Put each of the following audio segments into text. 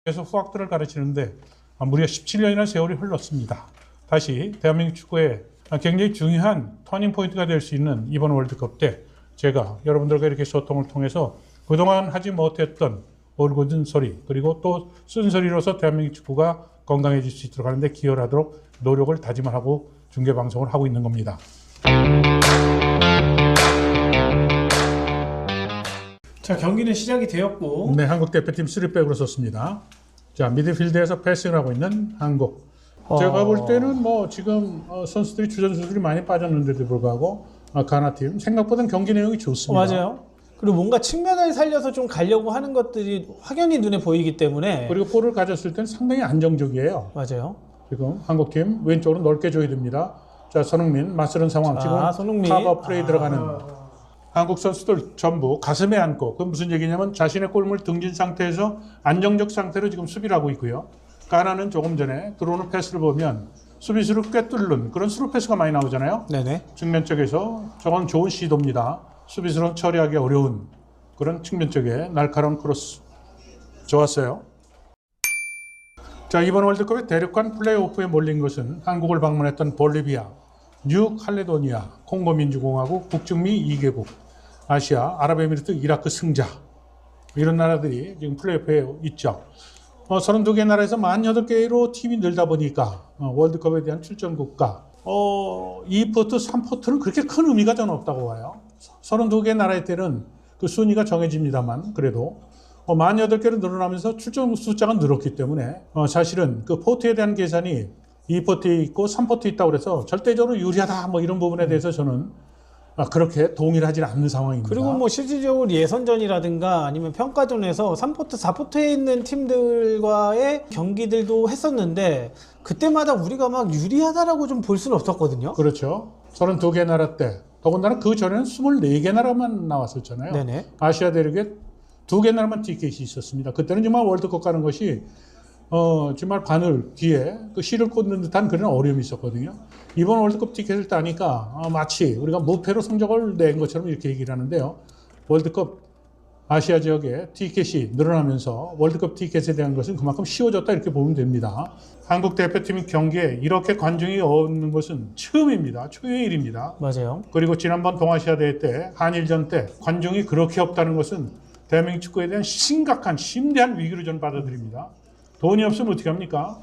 그래서 후학들을 가르치는데 무려 17년이나 세월이 흘렀습니다. 다시 대한민국 축구에 굉장히 중요한 터닝 포인트가 될 수 있는 이번 월드컵 때 제가 여러분들과 이렇게 소통을 통해서 그동안 하지 못했던 올곧은 소리, 그리고 또 쓴소리로서 대한민국 축구가 건강해질 수 있도록 하는데 기여를 하도록 노력을 다짐을 하고 중계방송을 하고 있는 겁니다. 자, 경기는 시작이 되었고, 네, 한국 대표팀 3백으로 섰습니다. 자, 미드필드에서 패싱을 하고 있는 한국. 제가 볼 때는 뭐 지금 선수들이 주전 선수들이 많이 빠졌는데도 불구하고 가나팀 생각보다 경기 내용이 좋습니다. 맞아요. 그리고 뭔가 측면을 살려서 좀 가려고 하는 것들이 확연히 눈에 보이기 때문에. 그리고 볼을 가졌을 때는 상당히 안정적이에요. 맞아요. 지금 한국팀 왼쪽으로 넓게 줘야 됩니다. 자, 손흥민 맞서는 상황. 지금 손흥민. 커버 플레이 들어가는 한국 선수들 전부 가슴에 안고, 그 무슨 얘기냐면 자신의 골문을 등진 상태에서 안정적 상태로 지금 수비를 하고 있고요. 가나는 조금 전에 들어오는 패스를 보면 수비수를 꿰뚫는 그런 스루 패스가 많이 나오잖아요. 네네. 측면 쪽에서 저건 좋은 시도입니다. 수비수는 처리하기 어려운 그런 측면 쪽에 날카로운 크로스. 좋았어요. 자, 이번 월드컵의 대륙간 플레이오프에 몰린 것은 한국을 방문했던 볼리비아, 뉴 칼레도니아, 콩고 민주공화국, 북중미 2개국, 아시아, 아랍에미리트, 이라크 승자, 이런 나라들이 지금 플레이오프에 있죠. 32개 나라에서 48개로 팀이 늘다 보니까 월드컵에 대한 출전 국가 2포트, 3포트는 그렇게 큰 의미가 저는 없다고 봐요. 32개 나라의 때는 그 순위가 정해집니다만 그래도 48개로 늘어나면서 출전 숫자가 늘었기 때문에 사실은 그 포트에 대한 계산이 2포트에 있고 3포트에 있다고 그래서 절대적으로 유리하다 뭐 이런 부분에 대해서 저는 그렇게 동의를 하지 않는 상황입니다. 그리고 뭐 실질적으로 예선전이라든가 아니면 평가전에서 3포트, 4포트에 있는 팀들과의 경기들도 했었는데 그때마다 우리가 막 유리하다라고 좀 볼 수는 없었거든요. 그렇죠. 32개 나라 때 더군다나 그 전에는 24개 나라만 나왔었잖아요. 네네. 아시아 대륙에 2개 나라만 티켓이 있었습니다. 그때는 정말 월드컵 가는 것이 정말 바늘 귀에 그 실을 꽂는 듯한 그런 어려움이 있었거든요. 이번 월드컵 티켓을 따니까 마치 우리가 무패로 성적을 낸 것처럼 이렇게 얘기를 하는데요. 월드컵 아시아 지역에 티켓이 늘어나면서 월드컵 티켓에 대한 것은 그만큼 쉬워졌다 이렇게 보면 됩니다. 한국 대표팀 경기에 이렇게 관중이 없는 것은 처음입니다. 초유의 일입니다. 맞아요. 그리고 지난번 동아시아 대회 때 한일전 때 관중이 그렇게 없다는 것은 대한민국 축구에 대한 심각한 심대한 위기로 저는 받아들입니다. 돈이 없으면 어떻게 합니까?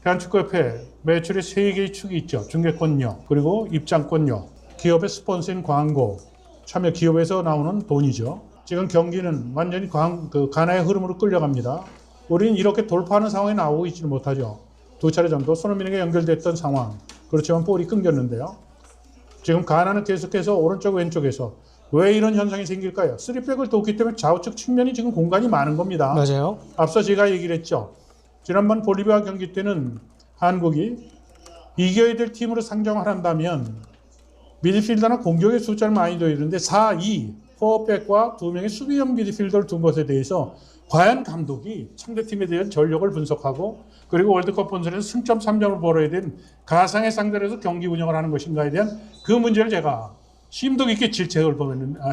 대한축구협회 매출의 3개의 축이 있죠. 중계권료, 그리고 입장권료, 기업의 스폰서인 광고, 참여 기업에서 나오는 돈이죠. 지금 경기는 완전히 가나의 흐름으로 끌려갑니다. 우리는 이렇게 돌파하는 상황에 나오고 있지는 못하죠. 2차례 정도 손흥민에게 연결됐던 상황. 그렇지만 볼이 끊겼는데요. 지금 가나는 계속해서 오른쪽 왼쪽에서 왜 이런 현상이 생길까요? 3백을 뒀기 때문에 좌우측 측면이 지금 공간이 많은 겁니다. 맞아요. 앞서 제가 얘기를 했죠. 지난번 볼리비아 경기 때는 한국이 이겨야 될 팀으로 상정을 한다면 미드필더나 공격의 숫자를 많이 둬야 되는데 4-2, 4백과 2명의 수비형 미드필더를 둔 것에 대해서 과연 감독이 상대팀에 대한 전력을 분석하고 그리고 월드컵 본선에서 승점 3점을 벌어야 된 가상의 상대로 해서 경기 운영을 하는 것인가에 대한 그 문제를 제가 심도 깊게 질책을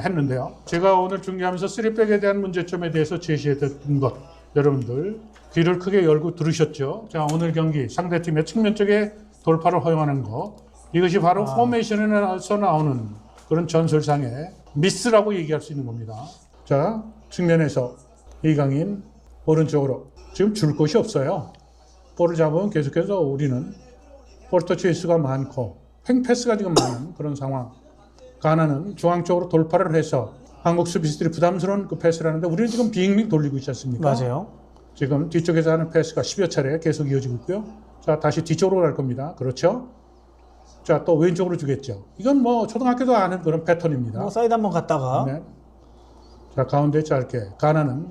했는데요. 제가 오늘 중계하면서 3백에 대한 문제점에 대해서 제시했던 것 여러분들 귀를 크게 열고 들으셨죠? 자, 오늘 경기 상대팀의 측면 쪽에 돌파를 허용하는 것, 이것이 바로 포메이션에서 나오는 그런 전술상의 미스라고 얘기할 수 있는 겁니다. 자, 측면에서 이강인 오른쪽으로 지금 줄 곳이 없어요. 볼을 잡으면 계속해서 우리는 볼터치 횟수가 많고 횡패스가 지금 많은 그런 상황. 가나는 중앙 쪽으로 돌파를 해서 한국 수비수들이 부담스러운 그 패스를 하는데 우리는 지금 빙빙 돌리고 있지 않습니까? 맞아요. 지금 뒤쪽에서 하는 패스가 10여 차례 계속 이어지고 있고요. 자, 다시 뒤쪽으로 갈 겁니다. 그렇죠? 자, 또 왼쪽으로 주겠죠. 이건 뭐 초등학교도 아는 그런 패턴입니다. 뭐 사이드 한번 갔다가. 네. 자, 가운데 짧게. 가나는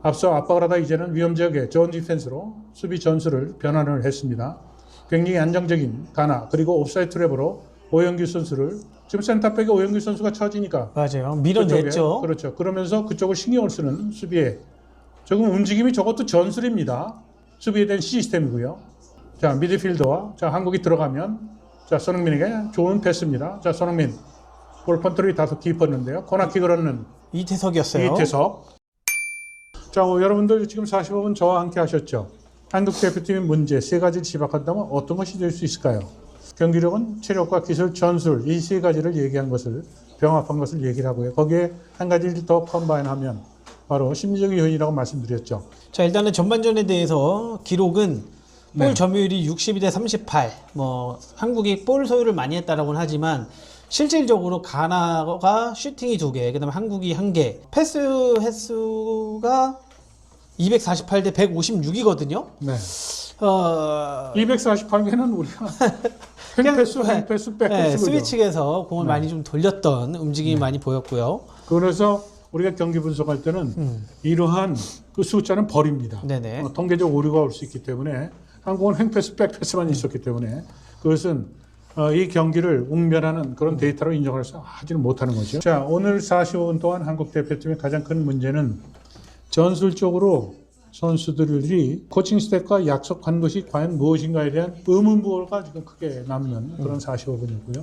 앞서 압박을 하다 이제는 위험 지역에 존 디펜스로 수비 전술을 변환을 했습니다. 굉장히 안정적인 가나, 그리고 옵사이드 트랩으로 오영규 선수를 지금 센터백에 오영규 선수가 쳐지니까 맞아요. 밀어냈죠. 그쪽에, 그렇죠. 그러면서 그쪽을 신경을 쓰는 수비에 조금 움직임이 저것도 전술입니다. 수비에 대한 시스템이고요. 자, 미드필더와 자, 한국이 들어가면 자, 손흥민에게 좋은 패스입니다. 자, 손흥민 볼 컨트롤이 다소 깊었는데요. 코너킥을 얻는 이태석이었어요. 이태석. 자, 여러분들 지금 45분 저와 함께 하셨죠? 한국 대표팀의 문제 세 가지를 지적한다면 어떤 것이 될 수 있을까요? 경기력은 체력과 기술, 전술 이 세 가지를 얘기한 것을 병합한 것을 얘기를 하고요. 거기에 한 가지를 더 컴바인하면 바로 심리적 요인이라고 말씀드렸죠. 자, 일단은 전반전에 대해서 기록은 볼 네. 점유율이 62대 38. 뭐 한국이 볼 소유를 많이 했다라고는 하지만 실질적으로 가나가 슈팅이 2개, 그다음에 한국이 1개. 패스 횟수가 248대 156이거든요. 네. 248개는 우리가 횡패스, 백패스 네, 스위칭에서 공을 많이 좀 돌렸던 움직임이 많이 보였고요. 그래서 우리가 경기 분석할 때는 이러한 그 숫자는 버립니다. 네네. 통계적 오류가 올 수 있기 때문에 한국은 횡패스, 백패스만 있었기 때문에 그것은 이 경기를 웅변하는 그런 데이터로 인정할 수 하지는 못하는 거죠. 자, 오늘 45분 동안 한국 대표팀의 가장 큰 문제는 전술적으로 선수들이 코칭 스태프가 약속한 것이 과연 무엇인가에 대한 의문부호가 지금 크게 남는 그런 45분이고요.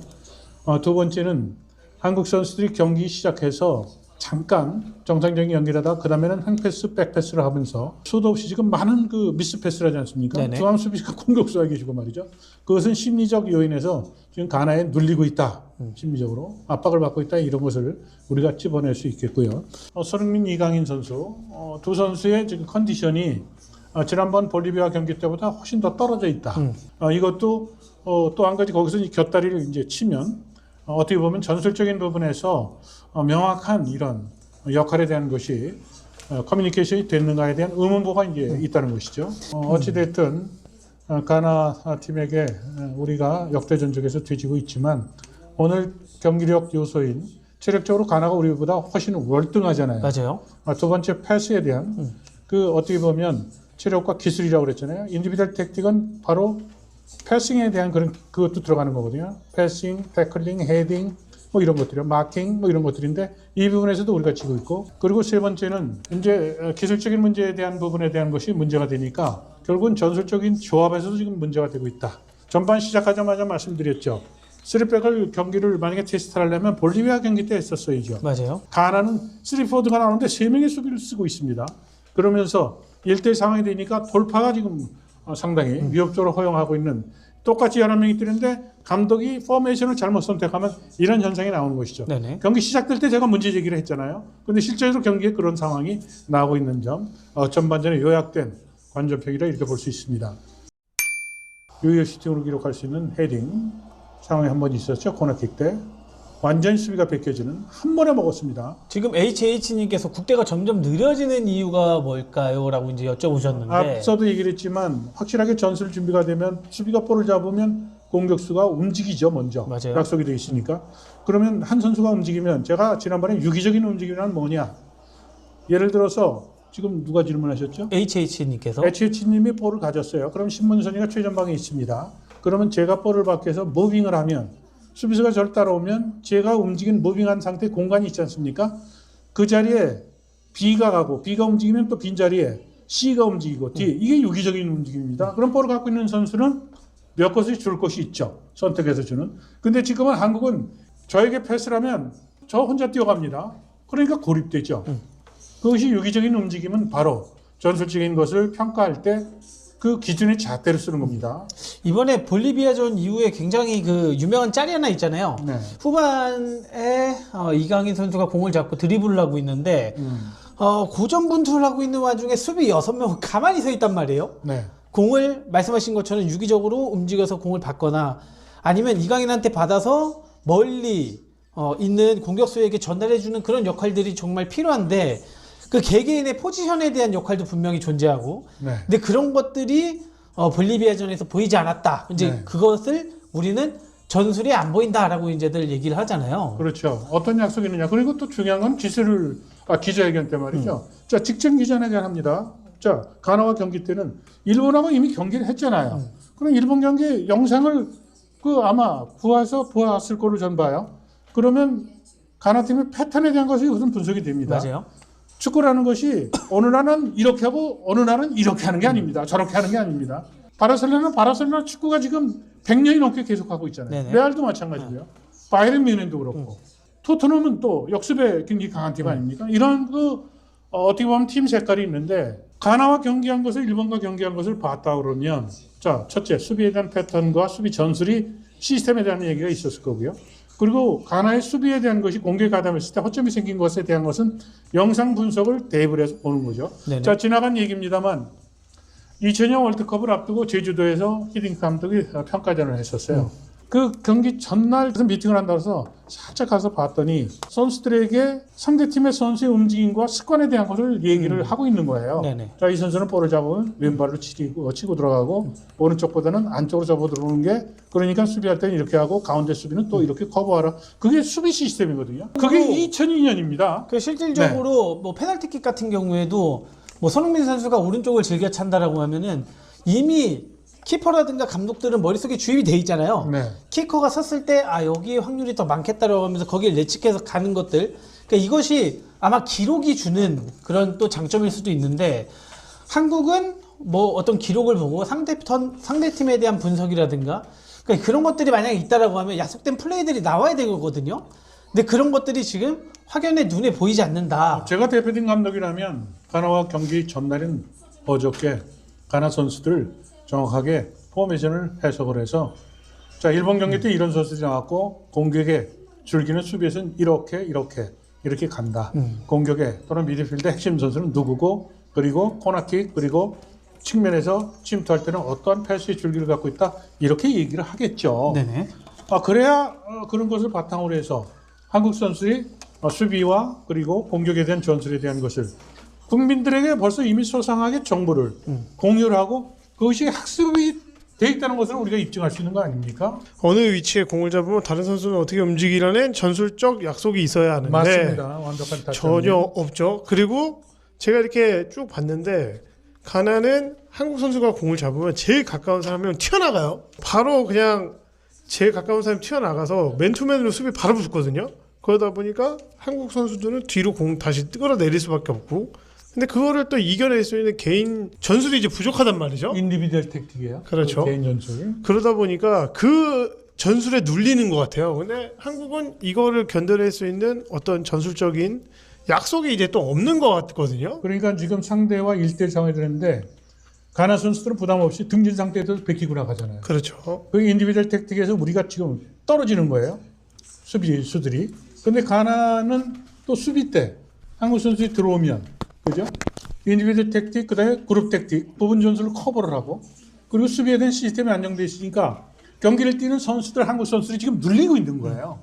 두 번째는 한국 선수들이 경기 시작해서 잠깐 정상적인 연기를 하다가 그 다음에는 횡패스, 백패스를 하면서 수도 없이 지금 많은 그 미스패스를 하지 않습니까? 네네. 중앙 수비수가 공격수가 계시고 말이죠. 그것은 심리적 요인에서 지금 가나에 눌리고 있다. 심리적으로 압박을 받고 있다. 이런 것을 우리가 집어낼 수 있겠고요. 손흥민, 이강인 선수 두 선수의 지금 컨디션이 지난번 볼리비아 경기 때보다 훨씬 더 떨어져 있다. 이것도 또 한 가지 거기서 곁다리를 이제 치면 어떻게 보면 전술적인 부분에서 명확한 이런 역할에 대한 것이 커뮤니케이션이 됐는가에 대한 의문부가 이제 있다는 것이죠. 어찌됐든 가나 팀에게 우리가 역대 전적에서 뒤지고 있지만 오늘 경기력 요소인 체력적으로 가나가 우리보다 훨씬 월등하잖아요. 맞아요. 두 번째 패스에 대한 그 어떻게 보면 체력과 기술이라고 그랬잖아요. 인디비dual 택틱은 바로 패싱에 대한 그것도 들어가는 거거든요. 패싱, 태클링, 헤딩 뭐 이런 것들이요. 마킹 뭐 이런 것들인데 이 부분에서도 우리가 지고 있고 그리고 세 번째는 이제 기술적인 문제에 대한 부분에 대한 것이 문제가 되니까 결국은 전술적인 조합에서도 지금 문제가 되고 있다. 전반 시작하자마자 말씀드렸죠. 3백을 경기를 만약에 테스트를 하려면 볼리비아 경기 때 했었어야죠. 맞아요. 가나는 3포드가 나오는데 3명의 수비를 쓰고 있습니다. 그러면서 1대1 상황이 되니까 돌파가 지금 상당히 위협적으로 허용하고 있는 똑같이 11명이 뛰는데 감독이 포메이션을 잘못 선택하면 이런 현상이 나오는 것이죠. 네네. 경기 시작될 때 제가 문제 제기를 했잖아요. 그런데 실제로 경기에 그런 상황이 나오고 있는 점 전반전에 요약된 관전평이라 이렇게 볼 수 있습니다. 유효 슈팅으로 기록할 수 있는 헤딩 상황이 한 번 있었죠. 코너킥 때. 완전히 수비가 벗겨지는 한 번에 먹었습니다. 지금 HH님께서 국대가 점점 느려지는 이유가 뭘까요? 라고 이제 여쭤보셨는데 앞서도 얘기를 했지만 확실하게 전술 준비가 되면 수비가 볼을 잡으면 공격수가 움직이죠. 먼저. 맞아요. 약속이 되어 있으니까. 그러면 한 선수가 움직이면 제가 지난번에 유기적인 움직임이란 뭐냐. 예를 들어서 지금 누가 질문하셨죠? HH님께서 HH님이 볼을 가졌어요. 그럼 신문선이가 최전방에 있습니다. 그러면 제가 볼을 밖에서 무빙을 하면 수비수가 저를 따라오면 제가 움직인 무빙한 상태의 공간이 있지 않습니까? 그 자리에 B가 가고 B가 움직이면 또 빈 자리에 C가 움직이고 D 이게 유기적인 움직임입니다. 그럼 볼을 갖고 있는 선수는 몇 곳을 줄 곳이 있죠. 선택해서 주는. 근데 지금은 한국은 저에게 패스를 하면 저 혼자 뛰어갑니다. 그러니까 고립되죠. 그것이 유기적인 움직임은 바로 전술적인 것을 평가할 때 그 기준의 잣대를 쓰는 겁니다. 이번에 볼리비아전 이후에 굉장히 그 유명한 짤이 하나 있잖아요. 네. 후반에 이강인 선수가 공을 잡고 드리블을 하고 있는데 고전분투를 하고 있는 와중에 수비 6명 가만히 서 있단 말이에요. 네. 공을 말씀하신 것처럼 유기적으로 움직여서 공을 받거나 아니면 이강인한테 받아서 멀리 있는 공격수에게 전달해주는 그런 역할들이 정말 필요한데 그 개개인의 포지션에 대한 역할도 분명히 존재하고 네. 근데 그런 것들이 볼리비아전에서 보이지 않았다. 이제 네. 그것을 우리는 전술이 안 보인다라고 이제들 얘기를 하잖아요. 그렇죠. 어떤 약속이 있느냐. 그리고 또 중요한 건 기자회견 때 말이죠. 자, 직전 기자회견 합니다. 자, 가나와 경기 때는 일본하고 이미 경기를 했잖아요. 그럼 일본 경기 영상을 아마 보았을 거로 전 봐요. 그러면 가나 팀의 패턴에 대한 것이 우선 분석이 됩니다. 맞아요. 축구라는 것이 어느 나라는 이렇게 하고 어느 나라는 이렇게 하는 게 아닙니다. 저렇게 하는 게 아닙니다. 바르셀로나 축구가 지금 100년이 넘게 계속하고 있잖아요. 네네. 레알도 마찬가지고요. 바이에른 뮌헨도 그렇고 토트넘은 또 역습의 경기 강한 팀 아닙니까? 이런 어떻게 보면 팀 색깔이 있는데 가나와 경기한 것을 일본과 경기한 것을 봤다 그러면 자 첫째 수비에 대한 패턴과 수비 전술이 시스템에 대한 얘기가 있었을 거고요. 그리고 가나의 수비에 대한 것이 공격에 가담했을 때 허점이 생긴 것에 대한 것은 영상 분석을 대입을 해서 보는 거죠. 네네. 자 지나간 얘기입니다만 2002년 월드컵을 앞두고 제주도에서 히딩크 감독이 평가전을 했었어요. 그 경기 전날 무슨 미팅을 한다고 해서 살짝 가서 봤더니 선수들에게 상대팀의 선수의 움직임과 습관에 대한 것을 얘기를 하고 있는 거예요. 네네. 자, 이 선수는 볼을 잡으면 왼발로 치고 들어가고 오른쪽보다는 안쪽으로 접어 들어오는 게 그러니까 수비할 때는 이렇게 하고 가운데 수비는 또 이렇게 커버하라. 그게 수비 시스템이거든요. 그게 2002년입니다. 그 실질적으로 뭐 페널티킥 같은 경우에도 뭐 손흥민 선수가 오른쪽을 즐겨 찬다라고 하면은 이미 키퍼라든가 감독들은 머릿속에 주입이 돼 있잖아요. 네. 키커가 섰을 때 아 여기에 확률이 더 많겠다라고 하면서 거기에 예측해서 가는 것들. 그러니까 이것이 아마 기록이 주는 그런 또 장점일 수도 있는데 한국은 뭐 어떤 기록을 보고 상대팀에 대한 분석이라든가 그러니까 그런 것들이 만약에 있다라고 하면 약속된 플레이들이 나와야 되거든요. 근데 그런 것들이 지금 확연히 눈에 보이지 않는다. 제가 대표팀 감독이라면 가나와 경기 전날인 어저께 가나 선수들 정확하게 포메이션을 해석을 해서 자 일본 경기 때 이런 선수들이 나왔고 공격에 줄기는 수비에서는 이렇게 간다. 공격에 또는 미드필드 핵심 선수는 누구고 그리고 코너킥 그리고 측면에서 침투할 때는 어떠한 패스의 줄기를 갖고 있다. 이렇게 얘기를 하겠죠. 네네. 그래야 그런 것을 바탕으로 해서 한국 선수들이 수비와 그리고 공격에 대한 전술에 대한 것을 국민들에게 벌써 이미 소상하게 정보를 공유를 하고 그것이 학습이 돼 있다는 것을 우리가 입증할 수 있는 거 아닙니까? 어느 위치에 공을 잡으면 다른 선수는 어떻게 움직이라는 전술적 약속이 있어야 하는데 맞습니다. 완벽한 타점. 전혀 없죠. 그리고 제가 이렇게 쭉 봤는데 가나는 한국 선수가 공을 잡으면 제일 가까운 사람이면 튀어나가요. 바로 그냥 제일 가까운 사람이 튀어나가서 맨투맨으로 수비 바로 붙거든요. 그러다 보니까 한국 선수들은 뒤로 공 다시 끌어내릴 수밖에 없고 근데 그거를 또 이겨낼 수 있는 개인 전술이 이제 부족하단 말이죠. 인디비드얼 택틱이에요. 그렇죠. 개인 전술. 그러다 보니까 그 전술에 눌리는 것 같아요. 근데 한국은 이거를 견뎌낼 수 있는 어떤 전술적인 약속이 이제 또 없는 것 같거든요. 그러니까 지금 상대와 1대1 상황이 되는데 가나 선수들은 부담 없이 등진 상태에서 베끼고 나가잖아요. 그렇죠. 그 인디비드얼 택틱에서 우리가 지금 떨어지는 거예요. 수비수들이. 근데 가나는 또 수비 때 한국 선수들이 들어오면 그죠? 인디비드 택틱, 그다음에 그룹 택틱, 부분 전술을 커버를 하고 그리고 수비에 대한 시스템이 안정되어 있으니까 경기를 뛰는 선수들, 한국 선수들이 지금 눌리고 있는 거예요.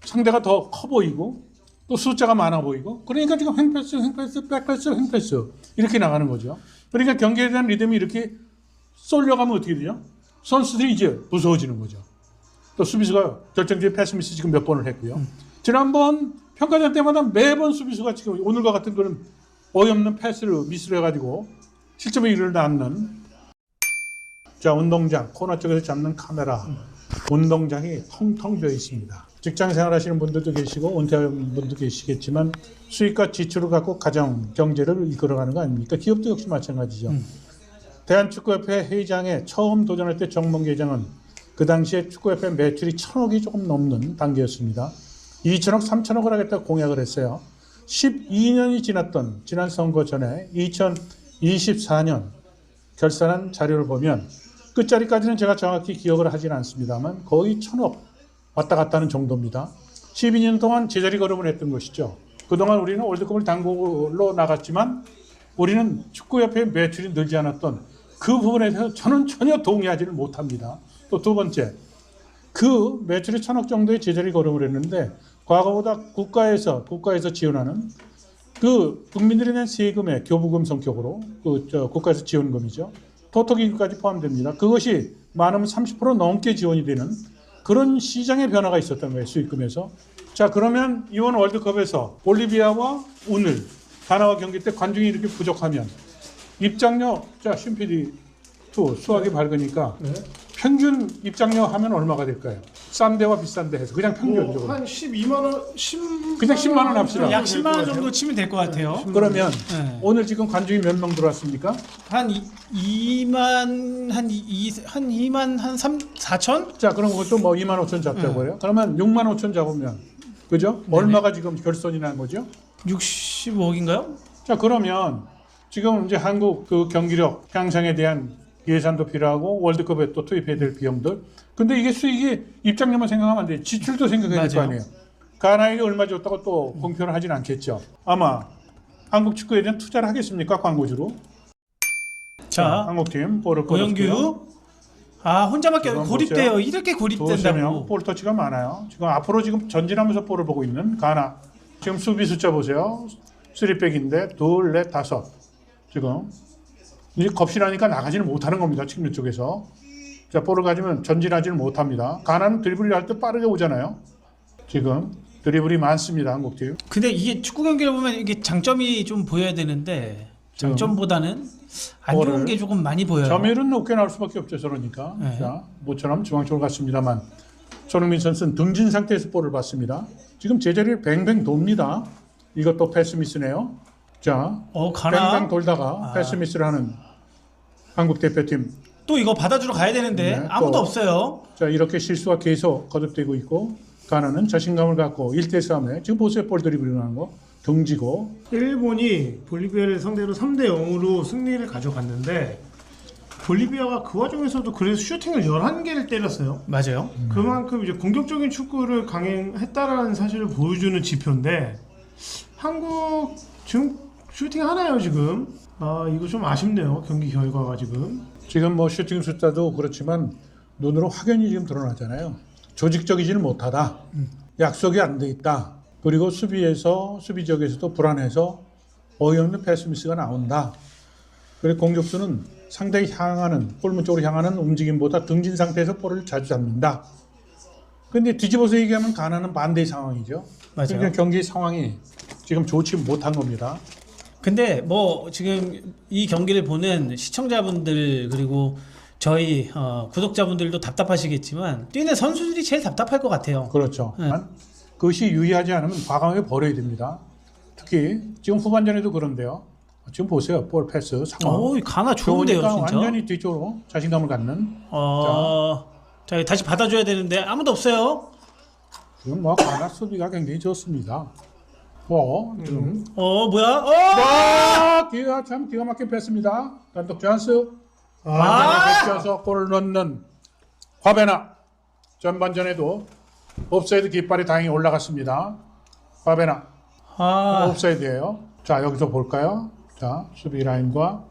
상대가 더 커 보이고 또 숫자가 많아 보이고 그러니까 지금 횡패스, 백패스, 횡패스 이렇게 나가는 거죠. 그러니까 경기에 대한 리듬이 이렇게 쏠려가면 어떻게 되죠? 선수들이 이제 무서워지는 거죠. 또 수비수가 결정적인 패스 미스 지금 몇 번을 했고요. 지난번 평가전 때마다 매번 수비수가 지금 오늘과 같은 그런 어이없는 패스를 미스를 해가지고 실점에 이르지 않는 자 운동장 코너 쪽에서 잡는 카메라 운동장이 텅텅 비어 있습니다. 직장 생활하시는 분들도 계시고 은퇴한 분도 계시겠지만 수익과 지출을 갖고 가정 경제를 이끌어가는 거 아닙니까? 기업도 역시 마찬가지죠. 대한축구협회 회장에 처음 도전할 때 정몽기 회장은 그 당시에 축구협회 매출이 1,000억이 조금 넘는 단계였습니다. 2천억, 3천억을 하겠다고 공약을 했어요. 12년이 지났던 지난 선거 전에 2024년 결산한 자료를 보면 끝자리까지는 제가 정확히 기억을 하진 않습니다만 거의 1,000억 왔다 갔다 하는 정도입니다. 12년 동안 제자리 걸음을 했던 것이죠. 그동안 우리는 월드컵을 단골로 나갔지만 우리는 축구협회의 매출이 늘지 않았던 그 부분에 대해서 저는 전혀 동의하지를 못합니다. 또 두 번째, 그 매출이 1,000억 정도의 제자리 걸음을 했는데 과거보다 국가에서 지원하는 그 국민들에 대한 세금의 교부금 성격으로 국가에서 지원금이죠. 토토기금까지 포함됩니다. 그것이 많으면 30% 넘게 지원이 되는 그런 시장의 변화가 있었던 거예요. 수익금에서. 자 그러면 이번 월드컵에서 볼리비아와 오늘 가나와 경기 때 관중이 이렇게 부족하면 입장료 자 쉼피디 2 수학이 밝으니까 평균 입장료 하면 얼마가 될까요? 싼 데와 비싼 데 해서 그냥 평균적으로 한 12만 원, 그냥 10만 원 합시다. 약 10만 원 정도 치면 될 것 같아요. 그러면 네. 오늘 지금 관중이 몇 명 들어왔습니까? 한 2만 한 2만 한 3, 4천? 자 그럼 그것도 뭐 2만 5천 잡자고 해요. 그러면 6만 5천 잡으면 그죠? 얼마가 지금 결손이 난 거죠? 65억인가요? 자, 그러면 지금 이제 한국 그 경기력 향상에 대한 예산도 필요하고 월드컵에 또 투입해야 될 비용들. 근데 이게 수익이 입장료만 생각하면 안 돼요. 지출도 생각해야 될 거 맞아요. 아니에요. 가나에게 얼마 줬다고 또 공표를 하진 않겠죠. 아마 한국 축구에 대한 투자를 하겠습니까? 광고주로. 자, 한국팀 볼을 꺼냈고요. 오영규. 아, 혼자밖에 지금 고립돼요. 보세요. 이렇게 두세 명 고립된다고. 볼 터치가 많아요. 지금 앞으로 지금 전진하면서 볼을 보고 있는 가나. 지금 수비 숫자 보세요. 3백인데 둘, 넷, 다섯. 지금 이제 겁실하니까 나가지는 못하는 겁니다. 측면 쪽에서. 자, 볼을 가지면 전진하지는 못합니다. 가나는 드리블을 할 때 빠르게 오잖아요. 지금 드리블이 많습니다. 한국팀. 근데 이게 축구 경기를 보면 이게 장점이 좀 보여야 되는데 장점보다는 안 좋은 볼을 게 조금 많이 보여요. 점유율은 높게 나올 수밖에 없죠. 저러니까. 네. 자, 모처럼 중앙쪽으로 갔습니다만 손흥민 선수는 등진 상태에서 볼을 봤습니다. 지금 제자리를 뱅뱅 돕니다. 이것도 패스 미스네요. 자, 가나 뱅뱅 돌다가 패스 미스를 하는 한국 대표팀. 또 이거 받아주러 가야 되는데 네, 아무도 또. 없어요. 자, 이렇게 실수가 계속 거듭되고 있고 가나는 자신감을 갖고 1대 싸움에 지금 보세요. 볼 드리블이 나는 거. 등지고. 일본이 볼리비아를 상대로 3대 0으로 승리를 가져갔는데 볼리비아가 그 와중에서도 그래서 슈팅을 11개를 때렸어요. 맞아요. 그만큼 이제 공격적인 축구를 강행했다라는 사실을 보여주는 지표인데 한국 지금 슈팅 하나요 지금. 아 이거 좀 아쉽네요. 경기 결과가 지금. 지금 뭐 슈팅 숫자도 그렇지만 눈으로 확연히 지금 드러나잖아요. 조직적이지는 못하다. 약속이 안 돼 있다. 그리고 수비 지역에서도 불안해서 어이없는 패스 미스가 나온다. 그리고 공격수는 상대히 향하는 골문 쪽으로 향하는 움직임보다 등진 상태에서 볼을 자주 잡는다. 근데 뒤집어서 얘기하면 가나는 반대의 상황이죠. 맞아요. 그러니까 경기 상황이 지금 좋지 못한 겁니다. 근데 뭐 지금 이 경기를 보는 시청자분들 그리고 저희 구독자분들도 답답하시겠지만 뛰는 선수들이 제일 답답할 것 같아요. 그렇죠. 네. 그것이 유의하지 않으면 과감하게 버려야 됩니다. 특히 지금 후반전에도 그런데요. 지금 보세요. 볼 패스 상황. 가나 좋은데요, 좋으니까 진짜. 완전히 뒤쪽으로 자신감을 갖는. 자, 다시 받아줘야 되는데 아무도 없어요. 지금 뭐 가나 수비가 굉장히 좋습니다. 지금 뭐야? 기가 막힌 패스입니다. 단독 찬스. 아! 완전히 뺏겨서 골을 넣는 화베나. 전반전에도 옵사이드 깃발이 다행히 올라갔습니다. 화베나. 옵사이드예요. 자, 여기서 볼까요? 자, 수비 라인과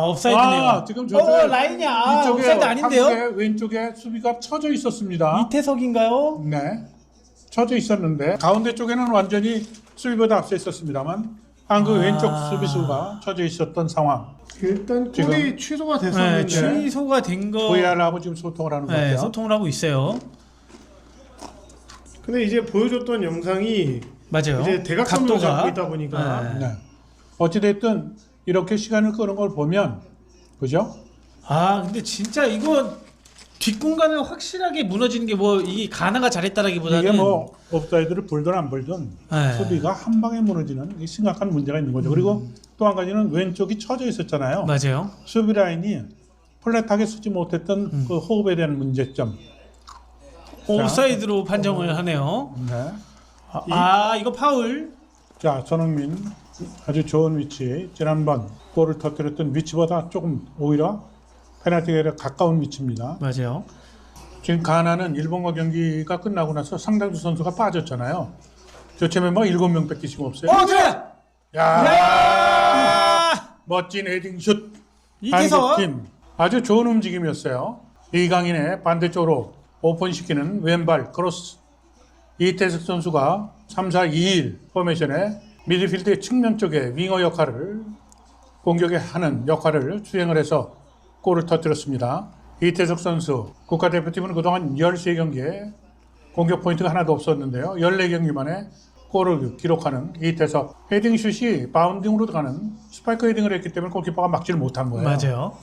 옵사이드네요. 지금 저쪽에 라인이야. 이쪽에 옵사이드 아닌데요? 한국의 왼쪽에 수비가 쳐져 있었습니다. 이태석인가요? 네, 쳐져 있었는데 가운데 쪽에는 완전히 수비보다 앞서 있었습니다만 한국 왼쪽 수비수가 쳐져 있었던 상황. 일단 지금 골이 취소가 됐었는데 취소가 된 거. VR하고 지금 소통을 하는 것 네, 같아요. 소통을 하고 있어요. 근데 이제 보여줬던 영상이 맞아요. 이제 대각선으로 잡고 있다 보니까 네. 어찌됐든 이렇게 시간을 끄는 걸 보면 그죠? 근데 진짜 이거 뒷공간을 확실하게 무너지는 게 뭐 이 가나가 잘했다라기보다는 이게 뭐 옵사이드를 불든 안 불든 네. 수비가 한 방에 무너지는 이 심각한 문제가 있는 거죠. 그리고 또 한 가지는 왼쪽이 쳐져 있었잖아요. 맞아요. 수비 라인이 플랫하게 쓰지 못했던 그 호흡에 대한 문제점. 옵사이드로 판정을 하네요. 네. 이거 파울. 자, 손흥민 아주 좋은 위치. 지난번 골을 터뜨렸던 위치보다 조금 오히려 페널티가 가까운 위치입니다. 맞아요. 지금 가나는 일본과 경기가 끝나고 나서 상당수 선수가 빠졌잖아요. 저쯤에 뭐 7명밖에 지금 없어요. 야! 멋진 헤딩 슛. 이태석. 한국팀 아주 좋은 움직임이었어요. 이강인의 반대쪽으로 오픈시키는 왼발 크로스. 이태석 선수가 3-4-2-1 포메이션의 미드필드의 측면 쪽에 윙어 역할을 공격에 하는 역할을 수행을 해서 골을 터뜨렸습니다. 이태석 선수 국가대표팀은 그동안 13경기에 공격 포인트가 하나도 없었는데요. 14경기 만에 골을 기록하는 이태석. 헤딩슛이 바운딩으로 가는 스파이크 헤딩을 했기 때문에 골키퍼가 막지를 못한 거예요. 맞아요.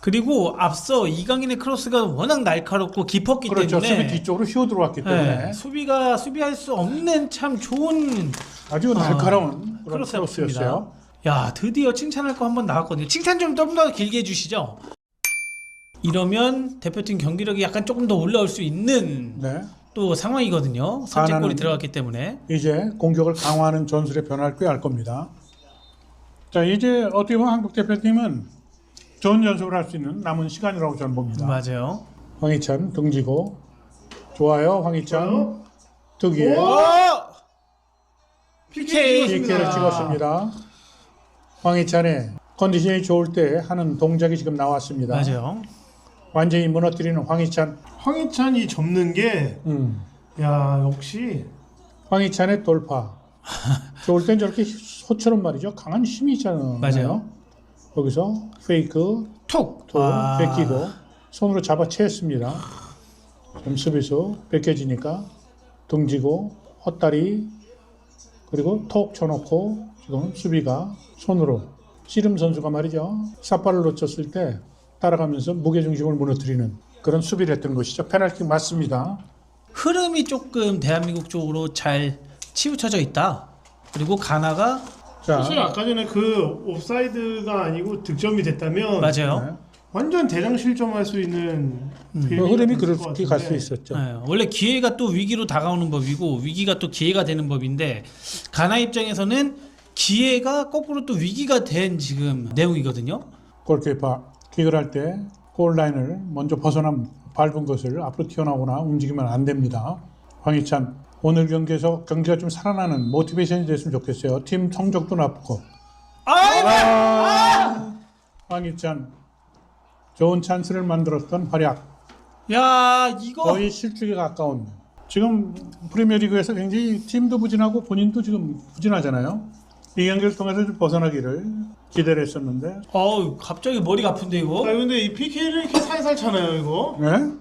그리고 앞서 이강인의 크로스가 워낙 날카롭고 깊었기 그렇죠. 때문에 수비 뒤쪽으로 휘어 들어왔기 때문에 수비할 수 없는 참 좋은 아주 날카로운 그런 크로스였습니다. 크로스였어요. 야, 드디어 칭찬할 거 한번 나왔거든요. 칭찬 좀 더 길게 해주시죠. 이러면 대표팀 경기력이 약간 조금 더 올라올 수 있는 네. 또 상황이거든요. 선제골이 들어갔기 때문에. 이제 공격을 강화하는 전술에 변화를 꾀할 겁니다. 자, 이제 어떻게 보면 한국 대표팀은 좋은 연습을 할 수 있는 남은 시간이라고 저는 봅니다. 맞아요. 황희찬 등지고 좋아요. 황희찬 투기에 PK. PK를 찍었습니다. 황희찬의 컨디션이 좋을 때 하는 동작이 지금 나왔습니다. 맞아요. 완전히 무너뜨리는 황희찬. 황희찬이 접는 게 야 역시 황희찬의 돌파. 좋을 땐 저렇게 소처럼 말이죠. 강한 힘이 있잖아요. 맞아요. 여기서 페이크 톡. 또 뺏기고 손으로 잡아채습니다. 좀 수비수 뺏겨지니까 등지고 헛다리 그리고 톡 쳐놓고 지금 수비가 손으로 씨름 선수가 말이죠. 삿발을 놓쳤을 때 따라가면서 무게중심을 무너뜨리는 그런 수비를 했던 것이죠. 페널티 맞습니다. 흐름이 조금 대한민국 쪽으로 잘 치우쳐져 있다. 그리고 가나가 사실 자, 아까 전에 그 옵사이드가 아니고 득점이 됐다면 맞아요. 네. 완전 대장 실점할 수 있는 그 흐름이 그렇게 갈 수 같은데. 있었죠. 네, 원래 기회가 또 위기로 다가오는 법이고 위기가 또 기회가 되는 법인데 가나 입장에서는 기회가 거꾸로 또 위기가 된 지금 내용이거든요. 골키퍼 킥을 할 때 골라인을 먼저 벗어난 밟은 것을 앞으로 튀어나오거나 움직이면 안 됩니다. 황희찬 오늘 경기에서 경기가 좀 살아나는 모티베이션이 됐으면 좋겠어요. 팀 성적도 나쁘고. 황희찬 좋은 찬스를 만들었던 활약. 야 이거 거의 실축에 가까운. 지금 프리미어리그에서 굉장히 팀도 부진하고 본인도 지금 부진하잖아요. 이 경기를 통해서 좀 벗어나기를 기대를 했었는데. 갑자기 머리가 아픈데 이거. 아 근데 이 PK를 이렇게 살살 차나요 이거? 네?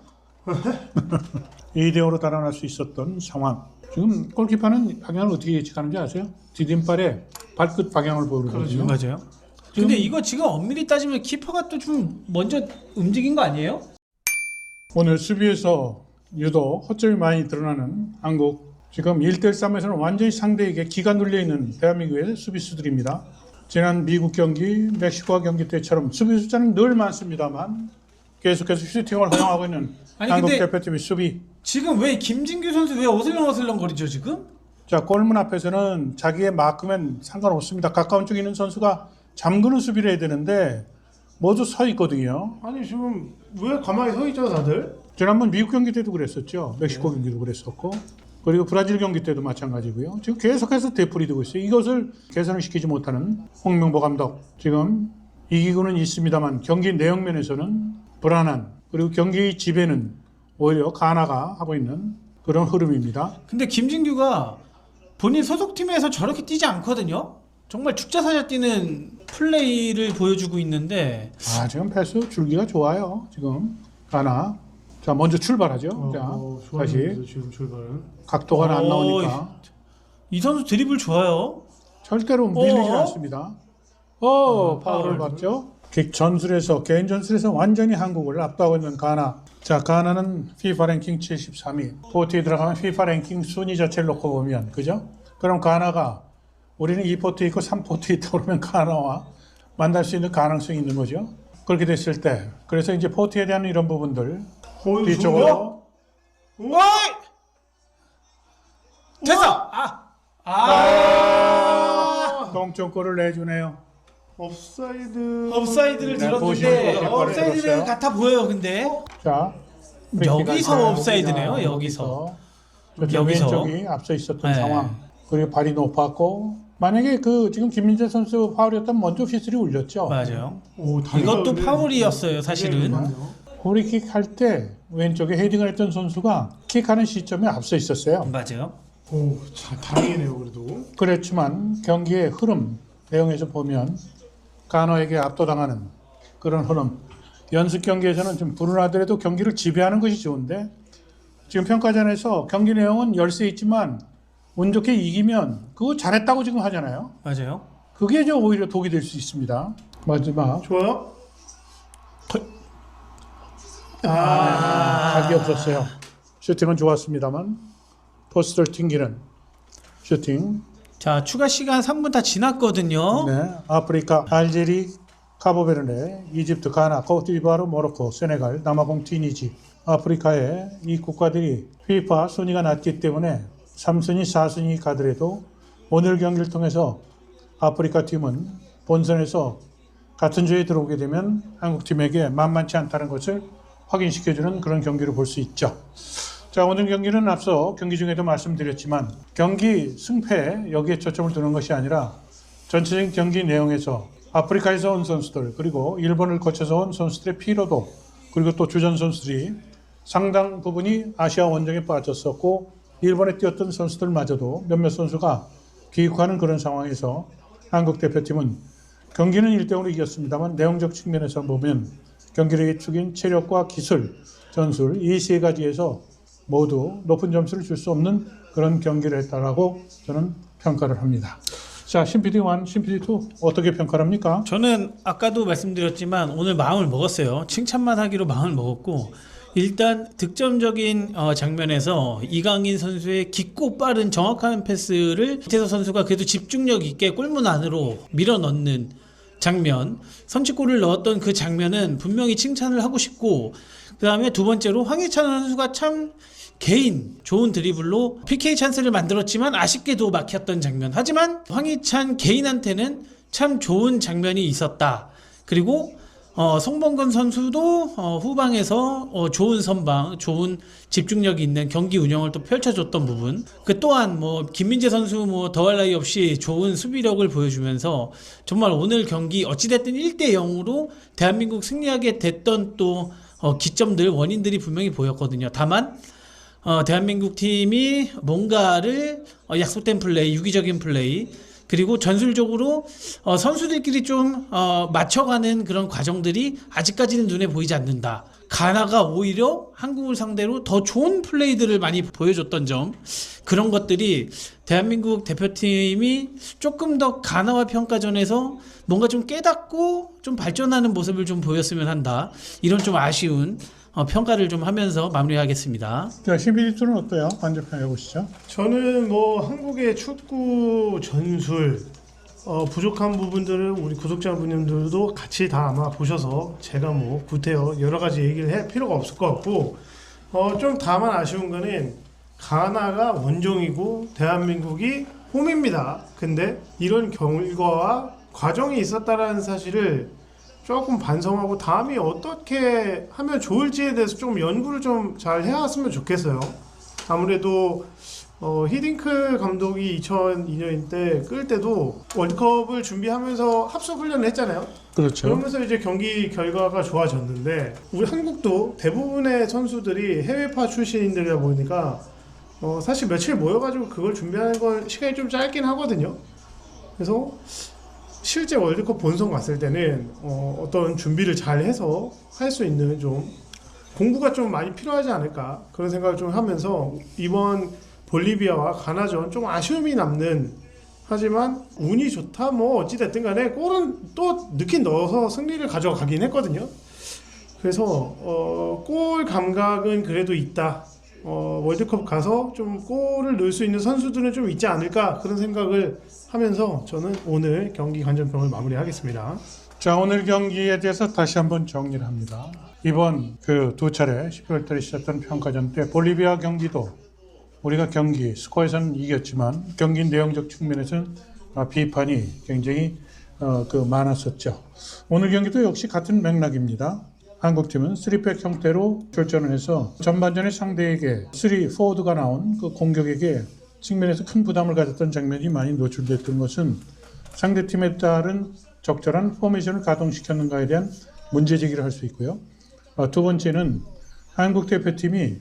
2대5로 달아날 수 있었던 상황. 지금 골키퍼는 방향을 어떻게 예측하는지 아세요? 디딤발의 발끝 방향을 보거든요. 맞아요. 근데 이거 지금 엄밀히 따지면 키퍼가 또 좀 먼저 움직인 거 아니에요? 오늘 수비에서 유독 허점이 많이 드러나는 한국. 지금 1대1 싸움에서는 완전히 상대에게 기가 눌려있는 대한민국의 수비수들입니다. 지난 미국 경기, 멕시코와 경기 때처럼 수비 숫자는 늘 많습니다만 계속해서 슈팅을 허용하고 있는 아니, 한국 근데 대표팀의 수비. 지금 왜 김진규 선수 왜 어슬렁어슬렁 거리죠 지금? 자, 골문 앞에서는 자기의 마크면 상관없습니다. 가까운 쪽에 있는 선수가 잠그는 수비를 해야 되는데 모두 서 있거든요. 아니 지금 왜 가만히 서 있죠 다들? 지난번 미국 경기 때도 그랬었죠. 멕시코 경기도 그랬었고 그리고 브라질 경기 때도 마찬가지고요. 지금 계속해서 되풀이 되고 있어요. 이것을 개선을 시키지 못하는 홍명보 감독. 지금 이기고는 있습니다만 경기 내용 면에서는 불안한 그리고 경기 지배는 오히려 가나가 하고 있는 그런 흐름입니다. 근데 김진규가 본인 소속팀에서 저렇게 뛰지 않거든요. 정말 죽자사자 뛰는 플레이를 보여주고 있는데 지금 패스 줄기가 좋아요. 지금 가나. 자, 먼저 출발하죠. 자, 다시 좋아요. 지금 출발은 각도가 안 나오니까 이 선수 드리블 좋아요. 절대로 밀리지 않습니다. 파울을 파울. 받죠. 전술에서 개인 전술에서 완전히 한국을 압도하고 있는 가나. 자, 가나는 FIFA 랭킹 73위. 포트에 들어가면 FIFA 랭킹 순위 자체를 놓고 보면 그죠? 그럼 가나가 우리는 2포트에 있고 3포트에 있다 그러면 가나와 만날 수 있는 가능성이 있는 거죠. 그렇게 됐을 때 그래서 이제 포트에 대한 이런 부분들 뒤쪽으로 됐어. 동점골을 내주네요. 옵사이드를 들었는데 보시면 옵사이드는 들었어요. 같아 보여요. 근데 자, 여기서 옵사이드네요. 여기서. 왼쪽이 앞서 있었던 네. 상황. 그리고 발이 높았고 만약에 그 지금 김민재 선수 파울이었다면 먼저 휘슬이 울렸죠. 맞아요. 오, 이것도 파울이었어요, 사실은. 프리킥 할 때 왼쪽에 헤딩을 했던 선수가 킥하는 시점에 앞서 있었어요. 맞아요. 오, 자, 다행이네요 그래도. 그렇지만 경기의 흐름 내용에서 보면 가나에게 압도당하는 그런 흐름. 연습 경기에서는 좀 불운하더라도 경기를 지배하는 것이 좋은데 지금 평가전에서 경기 내용은 열세 있지만 운 좋게 이기면 그거 잘했다고 지금 하잖아요. 맞아요. 그게 저 오히려 독이 될 수 있습니다. 마지막 좋아요. 각이 없었어요. 슈팅은 좋았습니다만 포스트를 튕기는 슈팅. 자, 추가 시간 3분 다 지났거든요. 네, 아프리카, 알제리, 카보베르네, 이집트, 가나, 코트디부아르, 모로코, 세네갈, 남아공, 튀니지. 아프리카의 이 국가들이 FIFA 순위가 낮기 때문에 3순위, 4순위 가더라도 오늘 경기를 통해서 아프리카 팀은 본선에서 같은 조에 들어오게 되면 한국팀에게 만만치 않다는 것을 확인시켜주는 그런 경기를 볼 수 있죠. 자, 오늘 경기는 앞서 경기 중에도 말씀드렸지만 경기 승패 여기에 초점을 두는 것이 아니라 전체적인 경기 내용에서 아프리카에서 온 선수들 그리고 일본을 거쳐서 온 선수들의 피로도 그리고 또 주전 선수들이 상당 부분이 아시아 원정에 빠졌었고 일본에 뛰었던 선수들마저도 몇몇 선수가 귀국하는 그런 상황에서 한국 대표팀은 경기는 1대0으로 이겼습니다만 내용적 측면에서 보면 경기력의 축인 체력과 기술, 전술 이 세 가지에서 모두 높은 점수를 줄 수 없는 그런 경기를 했다라고 저는 평가를 합니다. 자, 신PD1, 신PD2 어떻게 평가를 합니까? 저는 아까도 말씀드렸지만 오늘 마음을 먹었어요. 칭찬만 하기로 마음을 먹었고 일단 득점적인 장면에서 이강인 선수의 깊고 빠른 정확한 패스를 이태석 선수가 그래도 집중력 있게 골문 안으로 밀어넣는 장면, 선취골을 넣었던 그 장면은 분명히 칭찬을 하고 싶고 그 다음에 두 번째로 황희찬 선수가 참 개인 좋은 드리블로 PK 찬스를 만들었지만 아쉽게도 막혔던 장면. 하지만 황희찬 개인한테는 참 좋은 장면이 있었다. 그리고 송범근 선수도 후방에서 좋은 선방, 좋은 집중력이 있는 경기 운영을 또 펼쳐줬던 부분. 그 또한 김민재 선수 더할 나위 없이 좋은 수비력을 보여주면서 정말 오늘 경기 어찌됐든 1대0으로 대한민국 승리하게 됐던 또 기점들, 원인들이 분명히 보였거든요. 다만 대한민국 팀이 뭔가를 약속된 플레이, 유기적인 플레이 그리고 전술적으로 선수들끼리 좀 맞춰가는 그런 과정들이 아직까지는 눈에 보이지 않는다. 가나가 오히려 한국을 상대로 더 좋은 플레이들을 많이 보여줬던 점, 그런 것들이 대한민국 대표팀이 조금 더 가나와 평가전에서 뭔가 좀 깨닫고 좀 발전하는 모습을 좀 보였으면 한다. 이런 좀 아쉬운 평가를 좀 하면서 마무리하겠습니다. 자, 신PD2는 어때요? 반대편 해보시죠. 저는 한국의 축구 전술 부족한 부분들을 우리 구독자분들도 같이 다 아마 보셔서 제가 구태여 여러 가지 얘기를 할 필요가 없을 것 같고 좀 다만 아쉬운 거는 가나가 원정이고 대한민국이 홈입니다. 근데 이런 결과와 과정이 있었다라는 사실을 조금 반성하고 다음이 어떻게 하면 좋을지에 대해서 좀 연구를 좀 잘 해왔으면 좋겠어요. 아무래도 히딩크 감독이 2002년 때 끌 때도 월드컵을 준비하면서 합숙 훈련을 했잖아요. 그렇죠. 그러면서 이제 경기 결과가 좋아졌는데 우리 한국도 대부분의 선수들이 해외파 출신들이다 보니까 사실 며칠 모여가지고 그걸 준비하는 건 시간이 좀 짧긴 하거든요. 그래서 실제 월드컵 본선 갔을 때는 어떤 준비를 잘 해서 할 수 있는 좀 공부가 좀 많이 필요하지 않을까 그런 생각을 좀 하면서 이번 볼리비아와 가나전 좀 아쉬움이 남는, 하지만 운이 좋다 어찌됐든 간에 골은 또 넣긴 넣어서 승리를 가져가긴 했거든요. 그래서 골 감각은 그래도 있다. 월드컵 가서 좀 골을 넣을 수 있는 선수들은 좀 있지 않을까 그런 생각을 하면서 저는 오늘 경기 관전평을 마무리하겠습니다. 자, 오늘 경기에 대해서 다시 한번 정리를 합니다. 이번 그 두 차례 12월 달에 시작된 평가전 때 볼리비아 경기도 우리가 경기 스코어에서는 이겼지만 경기 내용적 측면에서는 비판이 굉장히 많았었죠. 오늘 경기도 역시 같은 맥락입니다. 한국팀은 3백 형태로 출전을 해서 전반전에 상대에게 3포워드가 나온 그 공격에게 측면에서 큰 부담을 가졌던 장면이 많이 노출됐던 것은 상대팀에 따른 적절한 포메이션을 가동시켰는가에 대한 문제제기를 할 수 있고요. 두 번째는 한국 대표팀이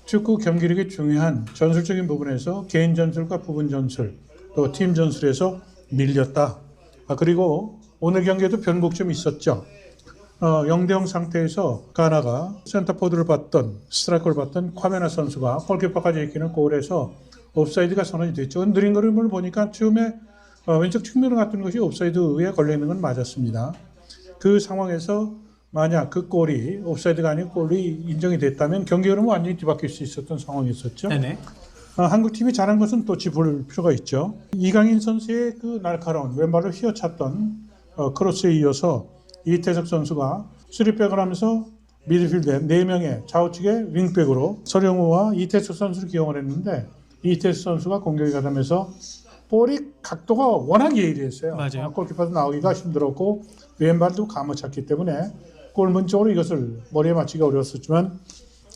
축구 경기력이 중요한 전술적인 부분에서 개인 전술과 부분 전술, 또 팀 전술에서 밀렸다. 그리고 오늘 경기에도 변곡점이 있었죠. 0대0 상태에서 가나가 센터포드를 받던 스트라이커를 받던 콰메나 선수가 골키퍼까지 지키는 골에서 옵사이드가 선언이 됐죠. 느린 그림을 보니까 처음에 왼쪽 측면을 갔던 것이 옵사이드에 걸려있는 건 맞았습니다. 그 상황에서 만약 그 골이 옵사이드가 아닌 골이 인정이 됐다면 경기 흐름은 완전히 뒤바뀔 수 있었던 상황이었었죠. 네네. 한국팀이 잘한 것은 또 짚을 필요가 있죠. 이강인 선수의 그 날카로운 왼발로 휘어찼던 크로스에 이어서 이태석 선수가 3백을 하면서 미드필드에 4명의 좌우측의 윙백으로 서령우와 이태석 선수를 기용을 했는데 이태석 선수가 공격에 가담해서 볼이 각도가 워낙 예리했어요. 맞아요. 골키퍼도 나오기가 힘들었고 왼발도 감아찼기 때문에 골문 쪽으로 이것을 머리에 맞추기가 어려웠었지만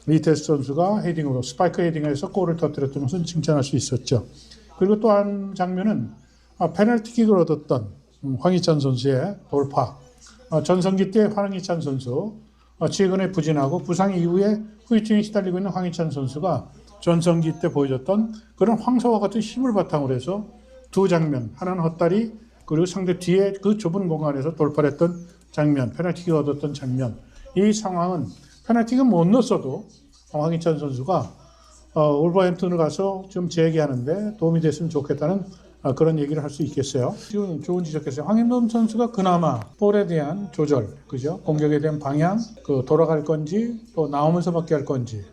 리테스 선수가 헤딩으로 스파이크 헤딩에서 골을 터뜨렸던 것은 칭찬할 수 있었죠. 그리고 또 한 장면은 페널티킥을 얻었던 황희찬 선수의 돌파. 전성기 때 황희찬 선수 최근에 부진하고 부상 이후에 후유증에 시달리고 있는 황희찬 선수가 전성기 때 보여줬던 그런 황소와 같은 힘을 바탕으로 해서 두 장면, 하나는 헛다리 그리고 상대 뒤에 그 좁은 공간에서 돌파를 했던 장면, 페널티킥을 얻었던 장면. 이 상황은 페널티킥을 못 넣었어도 황희찬 선수가 울버햄튼을 가서 좀 재기하는데 도움이 됐으면 좋겠다는 그런 얘기를 할 수 있겠어요. 지금 좋은 지적했어요. 황인범 선수가 그나마 볼에 대한 조절, 그죠? 공격에 대한 방향, 돌아갈 건지 또 나오면서밖에 할 건지.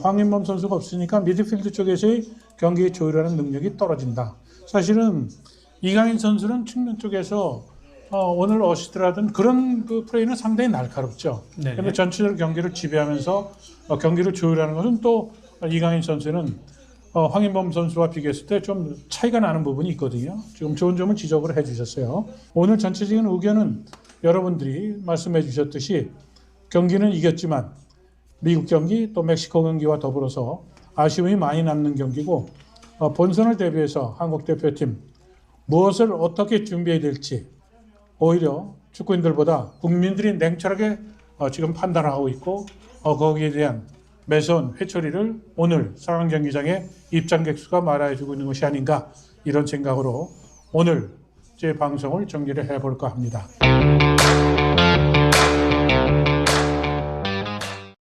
황인범 선수가 없으니까 미드필드 쪽에서의 경기 조율하는 능력이 떨어진다. 사실은 이강인 선수는 측면 쪽에서 오늘 어시스트를 하던 그런 그 플레이는 상당히 날카롭죠. 네. 그런데 전체적으로 경기를 지배하면서 경기를 조율하는 것은 또 이강인 선수는 황인범 선수와 비교했을 때 좀 차이가 나는 부분이 있거든요. 지금 좋은 점을 지적을 해주셨어요. 오늘 전체적인 의견은 여러분들이 말씀해 주셨듯이 경기는 이겼지만 미국 경기 또 멕시코 경기와 더불어서 아쉬움이 많이 남는 경기고 본선을 대비해서 한국 대표팀 무엇을 어떻게 준비해야 될지 오히려 축구인들보다 국민들이 냉철하게 지금 판단하고 있고 거기에 대한 매서운 회초리를 오늘 상암 경기장의 입장객 수가 말해주고 있는 것이 아닌가 이런 생각으로 오늘 제 방송을 정리를 해볼까 합니다.